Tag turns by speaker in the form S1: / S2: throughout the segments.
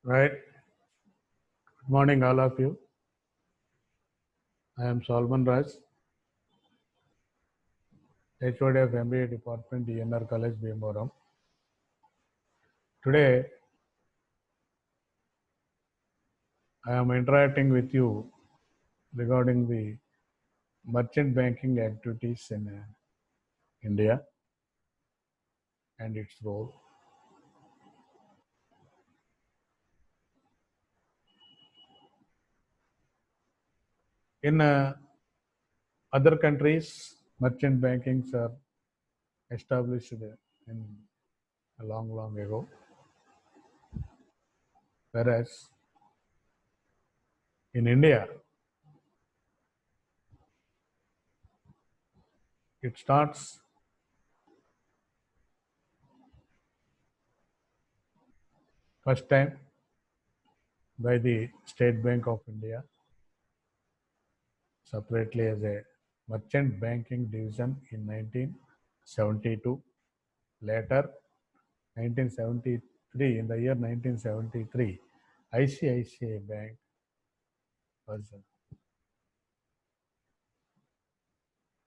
S1: Right. Good morning, all of you. I am Solomon Raj, HOD of MBA Department, DNR College, Bhimavaram. Today, I am interacting with you regarding the merchant banking activities in India and its role. In other countries, merchant bankings are established in a long ago, whereas in India, it starts first time by the State Bank of India, separately as a merchant banking division in 1972. Later, 1973, in the year 1973, ICICI Bank was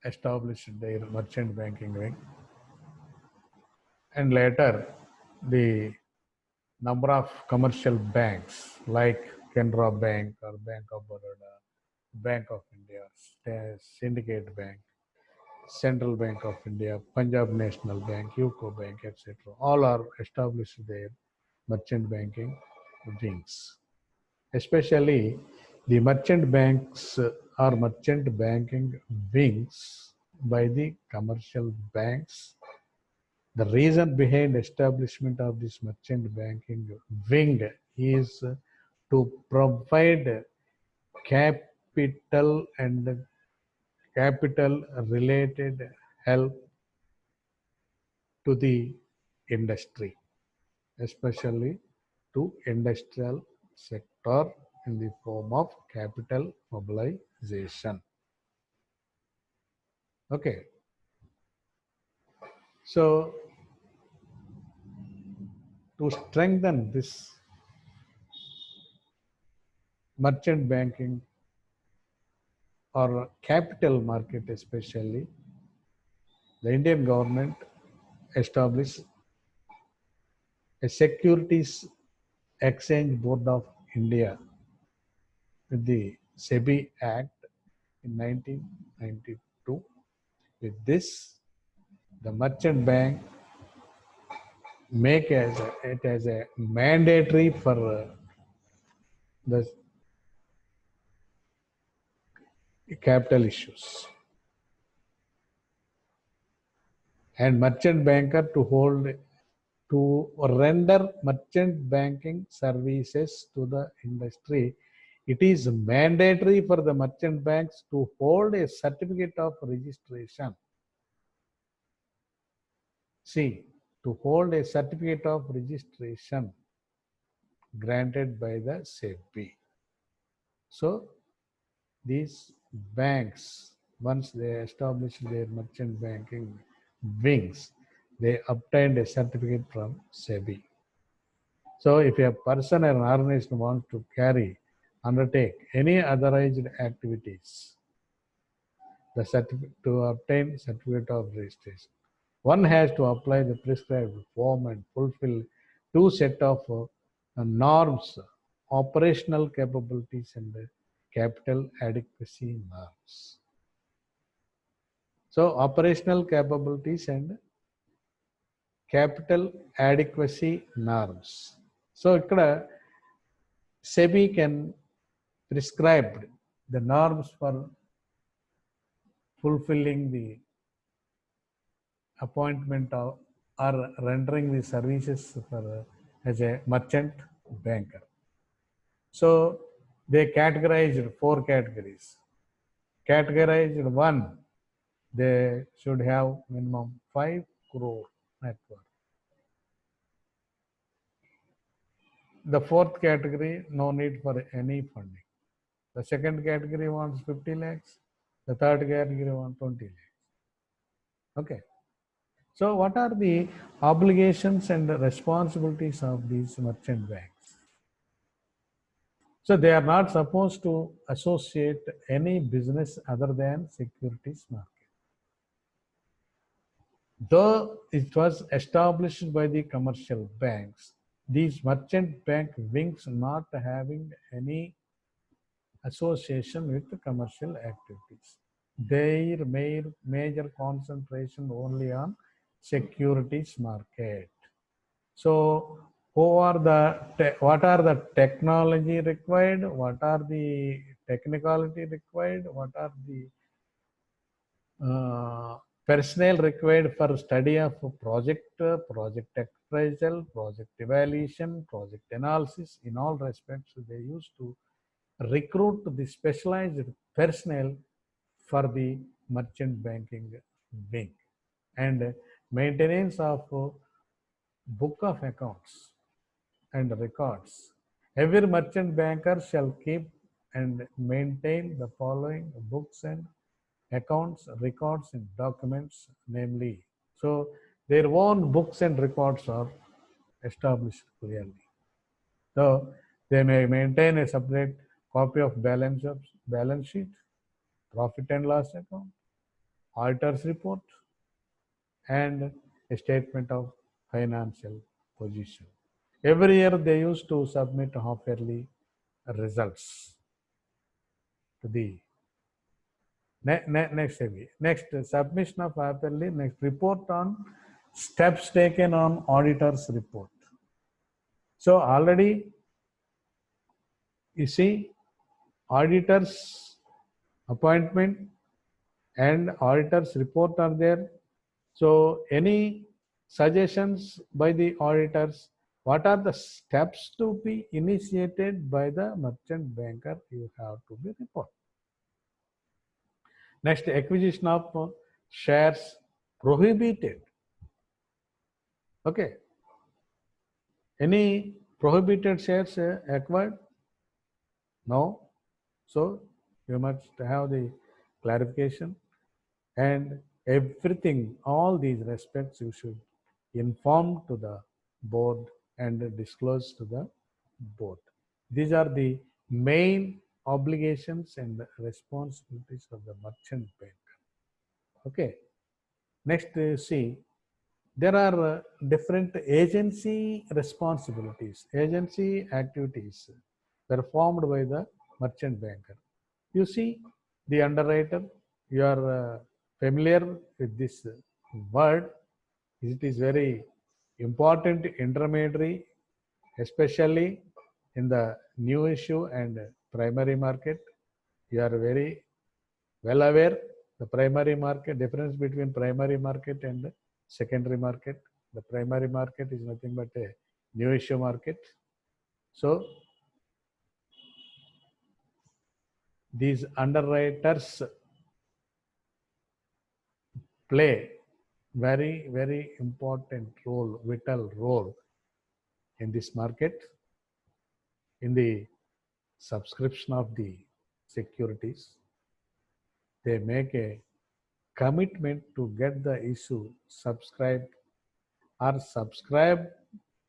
S1: established their merchant banking wing. And later, the number of commercial banks like Canara Bank or Bank of Baroda, Bank of India, Syndicate Bank, Central Bank of India, Punjab National Bank, UCO Bank, etc. All are established their merchant banking wings. Especially the merchant banks or merchant banking wings by the commercial banks. The reason behind establishment of this merchant banking wing is to provide capital and capital related help to the industry, especially to industrial sector in the form of capital mobilization. Okay, so to strengthen this merchant banking or capital market especially, the Indian government established a Securities Exchange Board of India with the SEBI Act in 1992. With this, the merchant bank make it as a mandatory for the capital issues, and merchant banker to render merchant banking services to the industry. It is mandatory for the merchant banks to hold a certificate of registration. See, to hold a certificate of registration granted by the SEBI. So these banks, once they established their merchant banking wings, they obtained a certificate from SEBI. So if a person or an organization wants to undertake any authorized activities, to obtain certificate of registration, one has to apply the prescribed form and fulfill two set of norms, operational capabilities and capital adequacy norms. So operational capabilities and capital adequacy norms. So ikkada SEBI can prescribe the norms for fulfilling the appointment of, or rendering the services for as a merchant banker. So they categorized 4 categories. Categorized 1, they should have minimum 5 crore net worth. The 4th category, no need for any funding. The 2nd category wants 50 lakhs. The 3rd category wants 20 lakhs. Okay. So what are the obligations and responsibilities of these merchant banks? So they are not supposed to associate any business other than securities market. Though it was established by the commercial banks, these merchant bank wings not having any association with the commercial activities. Their major concentration only on securities market. So, what are the technology required? What are the technicality required? What are the personnel required for study of project, project appraisal, project evaluation, project analysis? In all respects, they used to recruit the specialized personnel for the merchant banking wing and maintenance of book of accounts and records. Every merchant banker shall keep and maintain the following books and accounts, records, and documents, namely. So their own books and records are established clearly. So they may maintain a separate copy of balance sheet, profit and loss account, auditor's report, and a statement of financial position. Every year they used to submit half-yearly results to the next submission of half-yearly, next report on steps taken on auditor's report. So already you see auditors appointment and auditors report are there. So any suggestions by the auditors, what are the steps to be initiated by the merchant banker, you have to be report. Next, acquisition of shares prohibited. Okay. Any prohibited shares acquired? No. So you must have the clarification and everything, all these respects you should inform to the board and disclose to the board. These are the main obligations and responsibilities of the merchant banker. Okay. Next, see, there are different agency responsibilities, agency activities performed by the merchant banker. You see, the underwriter, you are familiar with this word. It is very important intermediary, especially in the new issue and primary market. You are very well aware the primary market, difference between primary market and secondary market. The primary market is nothing but a new issue market. So these underwriters play very important role, vital role in this market, in the subscription of the securities. They make a commitment to get the issue subscribed or subscribe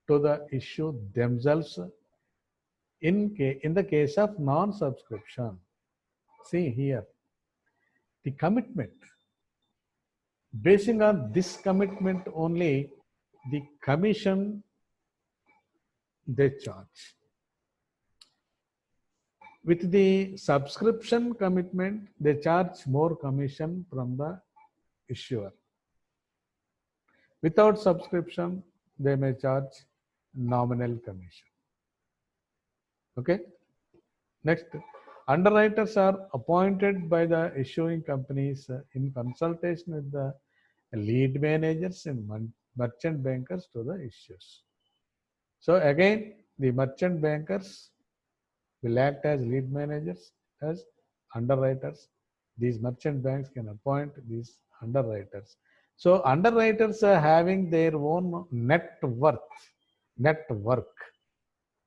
S1: to the issue themselves in the case of non-subscription. See here, the commitment. Basing on this commitment only, the commission they charge. With the subscription commitment, they charge more commission from the issuer. Without subscription, they may charge nominal commission. Okay. Next, underwriters are appointed by the issuing companies in consultation with the lead managers and merchant bankers to the issues. So again, the merchant bankers will act as lead managers, as underwriters. These merchant banks can appoint these underwriters. So underwriters are having their own net worth,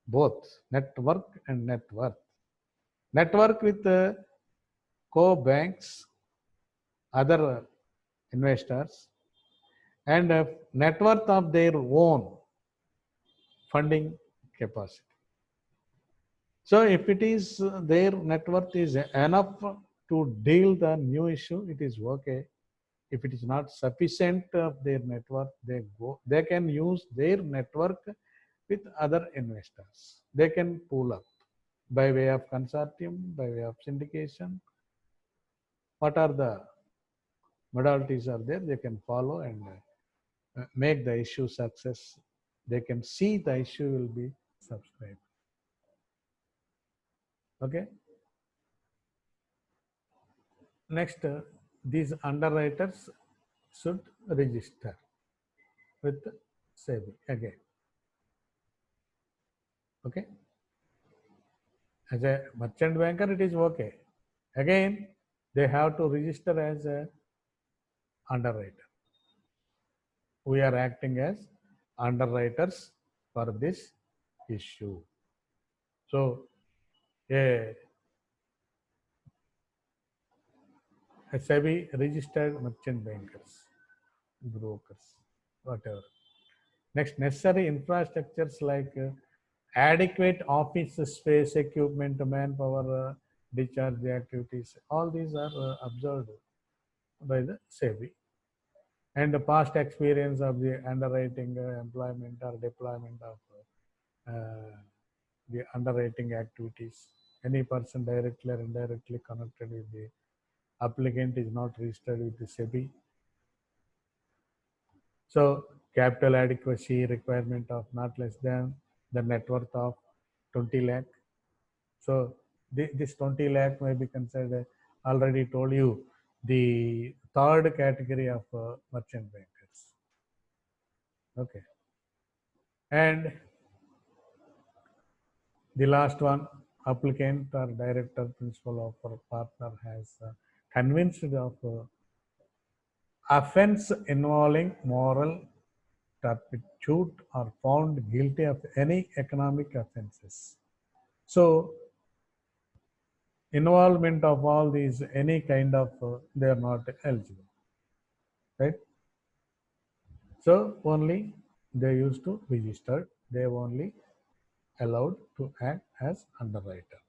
S1: both network and net worth. Network with co-banks, other investors, and net worth of their own funding capacity. So if it is their net worth is enough to deal the new issue, it is okay. If it is not sufficient of their net worth, they can use their network with other investors. They can pool up by way of consortium, by way of syndication. What are the modalities are there? They can follow and make the issue success. They can see the issue will be subscribed. Okay. Next, these underwriters should register with SEBI again. Okay. As a merchant banker, it is okay. Again, they have to register as a underwriter. We are acting as underwriters for this issue. So, a SEBI registered merchant bankers, brokers, whatever. Next, necessary infrastructures like adequate office space, equipment, manpower, discharge activities. All these are observed by the SEBI. And the past experience of the underwriting, employment or deployment of the underwriting activities. Any person directly or indirectly connected with the applicant is not registered with the SEBI. So capital adequacy requirement of not less than the net worth of 20 lakh. So this 20 lakh may be considered, already told you, the third category of merchant bankers. Okay. And the last one, applicant or director, principal or partner has convinced of offense involving moral turpitude or found guilty of any economic offenses. So involvement of all these, any kind of, they are not eligible, right? So only they used to register, they only allowed to act as underwriter.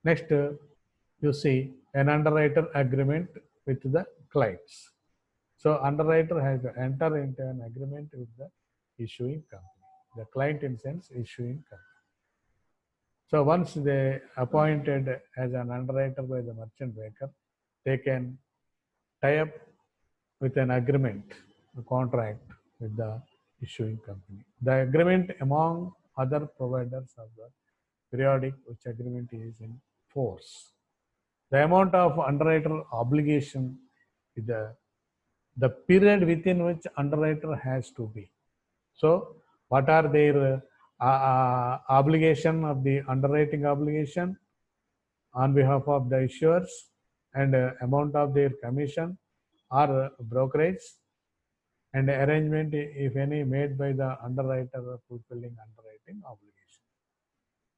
S1: Next, you see an underwriter agreement with the clients. So underwriter has to enter into an agreement with the issuing company, the client in sense issuing company. So once they appointed as an underwriter by the merchant banker, they can tie up with an agreement, a contract with the issuing company. The agreement among other providers of the periodic, which agreement is in force. The amount of underwriter obligation is the period within which underwriter has to be. So what are their obligation of the underwriting obligation on behalf of the issuers, and amount of their commission or brokerage, and arrangement, if any, made by the underwriter fulfilling underwriting obligation.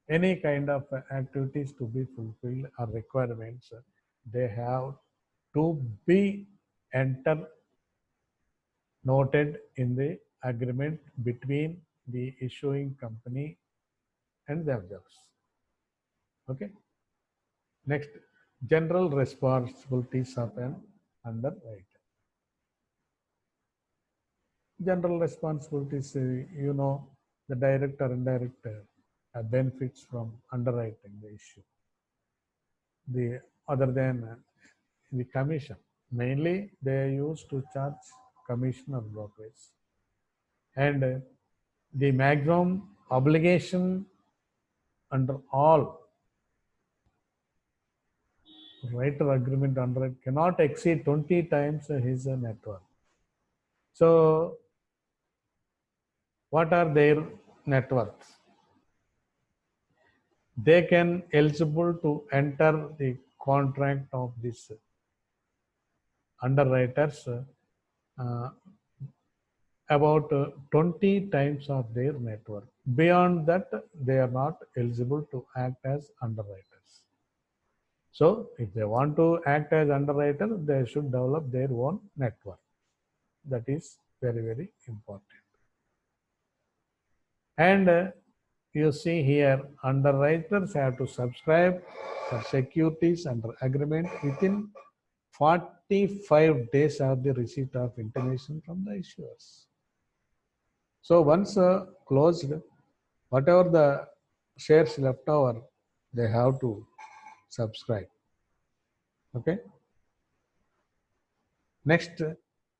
S1: Any kind of activities to be fulfilled or requirements, they have to be noted in the agreement between the issuing company and themselves. Okay. Next, general responsibilities of an underwriter. General responsibilities, you know, the direct or indirect benefits from underwriting the issue. The other than the commission, mainly they used to charge commission or brokerage, and the maximum obligation under all writer agreement underwriter cannot exceed 20 times his net worth. So what are their net worths? They can eligible to enter the contract of this underwriters about 20 times of their net worth. Beyond that, they are not eligible to act as underwriters. So if they want to act as underwriter, they should develop their own net worth. That is very, very important. And you see here, underwriters have to subscribe for securities under agreement within 45 days of the receipt of intimation from the issuers. So once closed, whatever the shares left over, they have to subscribe. Okay. Next,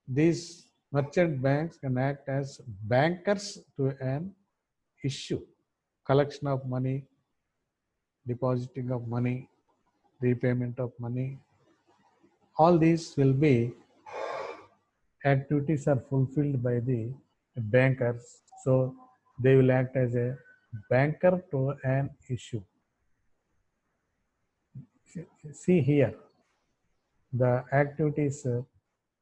S1: these merchant banks can act as bankers to an issue, collection of money, depositing of money, repayment of money. All these will be activities are fulfilled by the bankers. So they will act as a banker to an issue. See here, the activities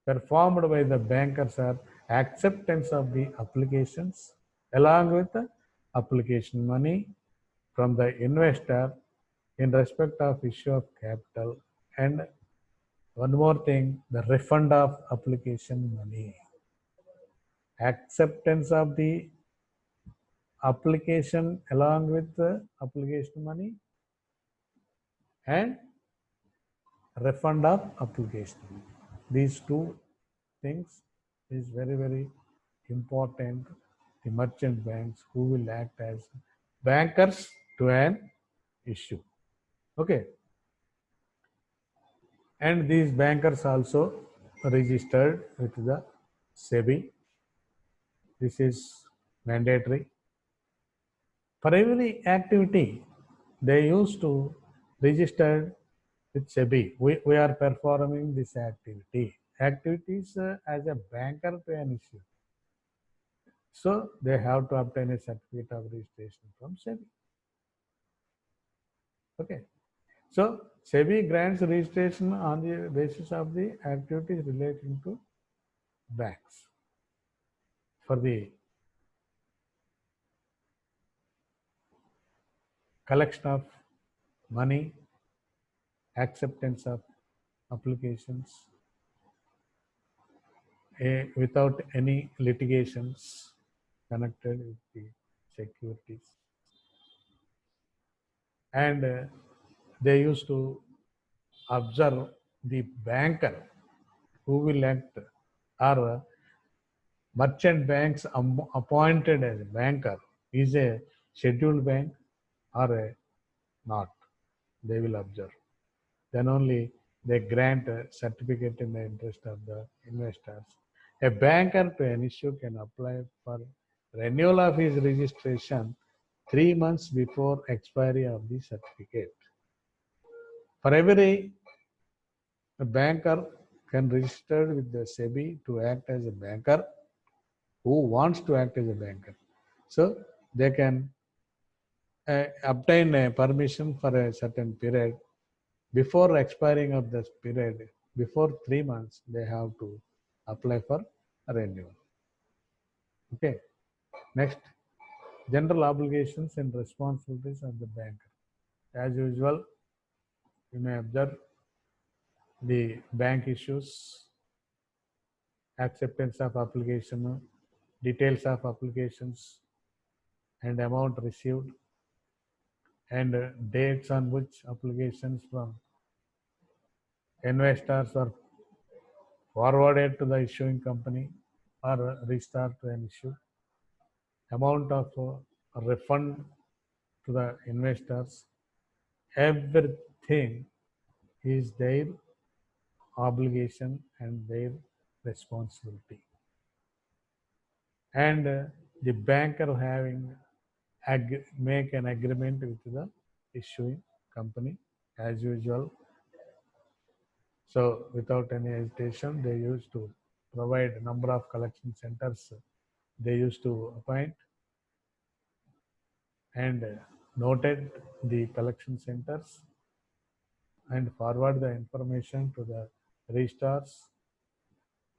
S1: performed by the bankers are acceptance of the applications along with the application money from the investor in respect of issue of capital, and one more thing, the refund of application money. Acceptance of the application along with the application money and refund of application. These two things is very, very important. The merchant banks who will act as bankers to an issue. Okay. And these bankers also registered with the SEBI. This is mandatory. For every activity, they used to register with SEBI. We are performing this activity. Activities as a banker to an issue. So they have to obtain a certificate of registration from SEBI. Okay. So SEBI grants registration on the basis of the activities relating to banks. For the collection of money, acceptance of applications, without any litigations connected with the securities. And they used to observe the banker who will act, or merchant banks appointed as a banker is a scheduled bank or a not. They will observe. Then only they grant a certificate in the interest of the investors. A banker to an issue can apply for renewal of his registration 3 months before expiry of the certificate. For every a banker can register with the SEBI to act as a banker who wants to act as a banker. So they can obtain a permission for a certain period. Before expiring of this period, before 3 months, they have to apply for a renewal. Okay. Next, general obligations and responsibilities of the banker. As usual, you may observe the bank issues, acceptance of application, details of applications, and amount received, and dates on which applications from investors are forwarded to the issuing company or restart to an issue, amount of refund to the investors, everything is their obligation and their responsibility. And the banker having make an agreement with the issuing company as usual. So without any hesitation, they used to provide a number of collection centers. They used to appoint and noted the collection centers and forward the information to the registrars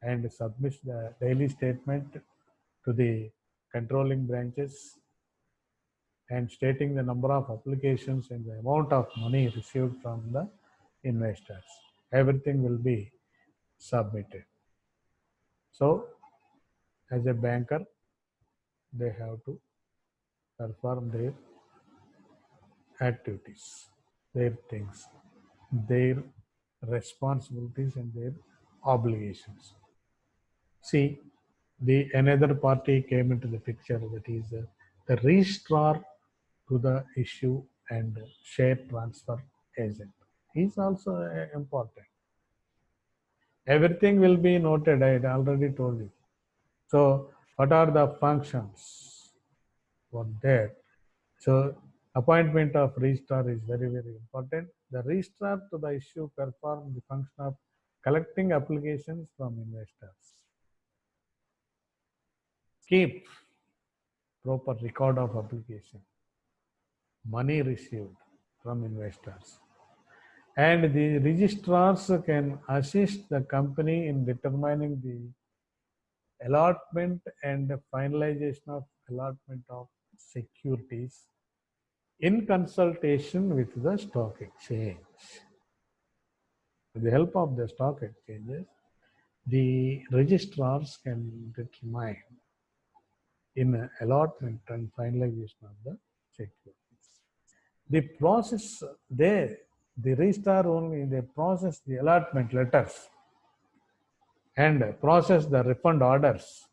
S1: and submit the daily statement to the controlling branches and stating the number of applications and the amount of money received from the investors. Everything will be submitted. So, as a banker, they have to perform their activities, their things, their responsibilities and their obligations. See, the another party came into the picture, that is the registrar to the issue and share transfer agent. Is also important. Everything will be noted. I had already told you. So, what are the functions for that? So, appointment of registrar is very, very important. The registrar to the issue perform the function of collecting applications from investors. Keep proper record of application, money received from investors. And the registrars can assist the company in determining the allotment and finalization of allotment of securities in consultation with the stock exchange. With the help of the stock exchanges, the registrars can determine in allotment and finalization of the securities. The process there, the registrar only, they process the allotment letters and process the refund orders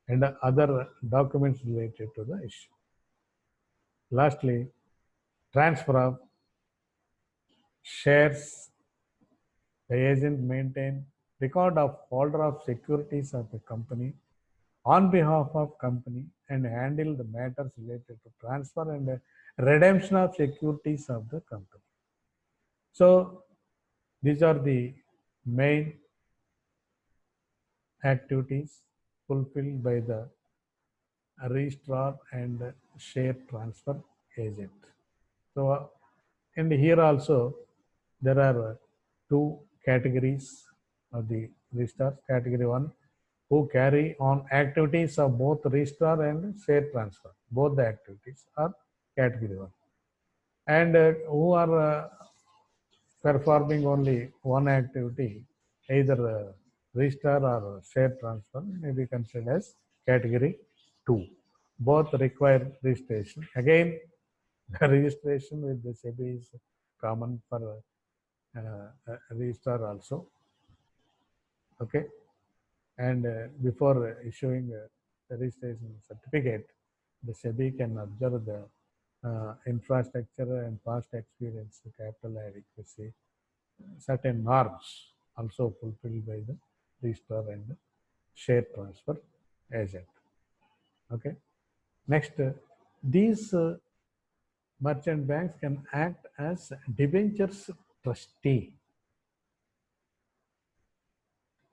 S1: and other documents related to the issue. Lastly, transfer of shares. The agent maintain record of holder of securities of the company on behalf of company and handle the matters related to transfer and redemption of securities of the company. So these are the main activities fulfilled by the registrar and share transfer agent. So, and here also there are two categories of the registrars. Category 1, who carry on activities of both registrar and share transfer. Both the activities are category 1. And who are performing only one activity, either registrar or share transfer, may be considered as category 2. Both require registration. Again, the registration with the SEBI is common for registrar also. Okay, and before issuing the registration certificate, the SEBI can observe the infrastructure and past experience, capital adequacy, certain norms also fulfilled by the registrar and the share transfer agent. Okay. Next, these merchant banks can act as debentures trustee.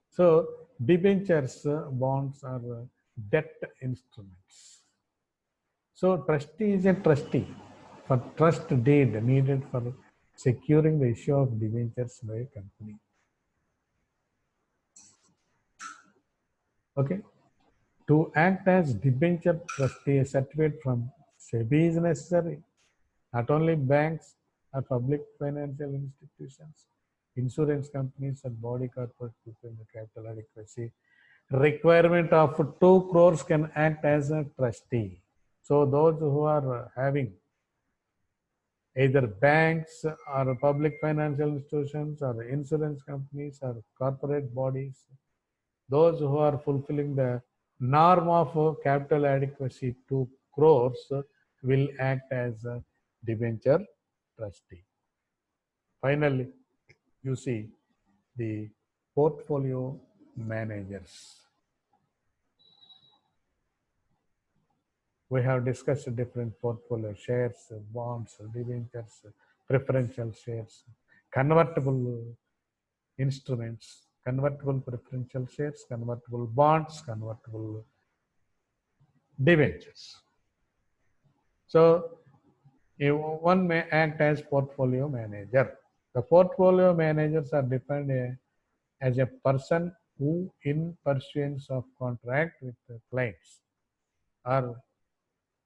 S1: So debentures, bonds are debt instruments. So trustee is a trustee for trust deed needed for securing the issue of debentures by a company. Okay. To act as debenture trustee, a certificate from SEBI is necessary. Not only banks or public financial institutions, insurance companies and body corporates within the capital adequacy requirement of 2 crores can act as a trustee. So those who are having either banks or public financial institutions or insurance companies or corporate bodies, those who are fulfilling the norm of capital adequacy 2 crores will act as a debenture trustee. Finally, you see the portfolio managers. We have discussed different portfolio shares, bonds, debentures, preferential shares, convertible instruments, convertible preferential shares, convertible bonds, convertible debentures. So one may act as portfolio manager. The portfolio managers are defined as a person who, in pursuance of contract with the clients, or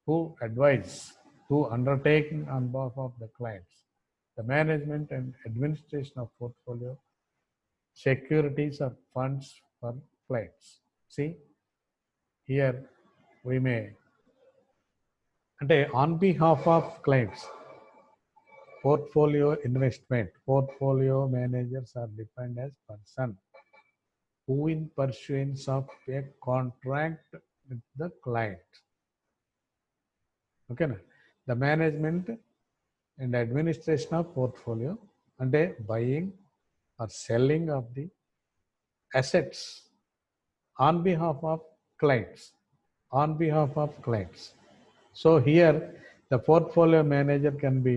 S1: who advise, who undertake on behalf of the clients, the management and administration of portfolio securities or funds for clients. See, here we may అంటే on behalf of clients, portfolio investment, portfolio managers are defined as person who in pursuance of a contract with the client. Okay, the management and administration of portfolio అంటే buying or selling of the assets on behalf of clients, on behalf of clients. So here the portfolio manager can be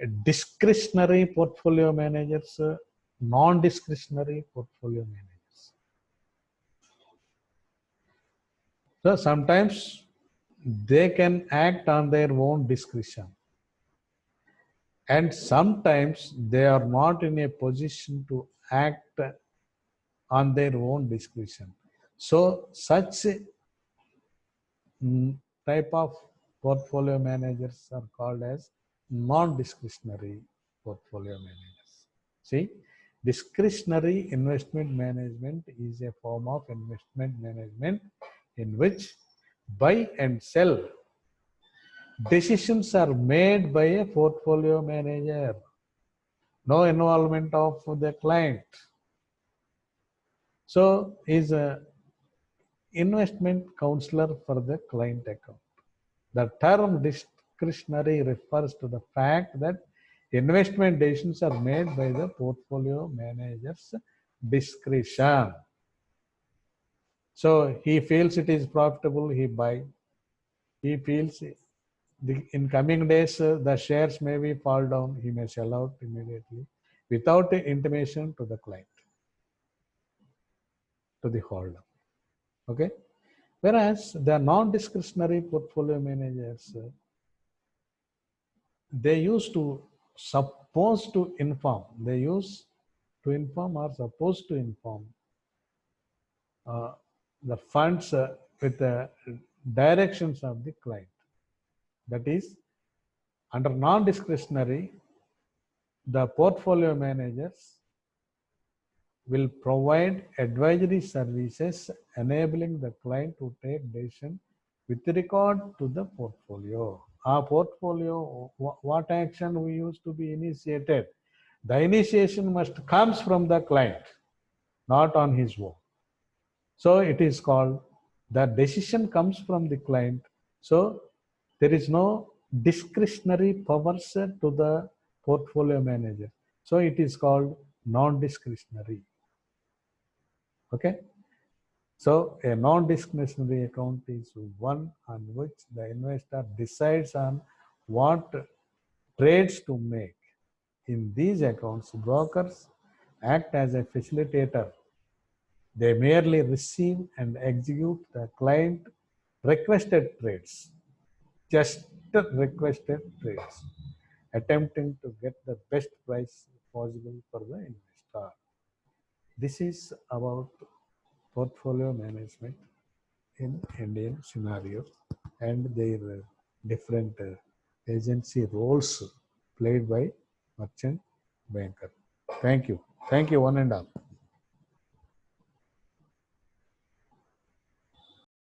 S1: a discretionary portfolio managers, non-discretionary portfolio managers. So sometimes they can act on their own discretion, and sometimes they are not in a position to act on their own discretion. So such type of portfolio managers are called as non-discretionary portfolio managers. See, discretionary investment management is a form of investment management in which buy and sell decisions are made by a portfolio manager. No involvement of the client. So is a investment counselor for the client account. The term discretionary refers to the fact that investment decisions are made by the portfolio manager's discretion. So he feels it is profitable, he buy. He feels in coming days the shares may be fall down, he may sell out immediately without intimation to the client, to the holder. Okay. Whereas the non-discretionary portfolio managers, they used to supposed to inform, they use to inform or supposed to inform the funds with the directions of the client. That is, under non-discretionary, the portfolio managers will provide advisory services enabling the client to take decision with regard to the portfolio. Our portfolio, what action we used to be initiated, the initiation must comes from the client, not on his own. So it is called, the decision comes from the client. So there is no discretionary powers to the portfolio manager. So it is called non-discretionary. Okay. So a non-discretionary account is one on which the investor decides on what trades to make. In these accounts, brokers act as a facilitator. They merely receive and execute the client requested trades, just requested trades, attempting to get the best price possible for the investor. This is about portfolio management in Indian scenario and their different agency roles played by merchant banker. Thank you. Thank you, one and all.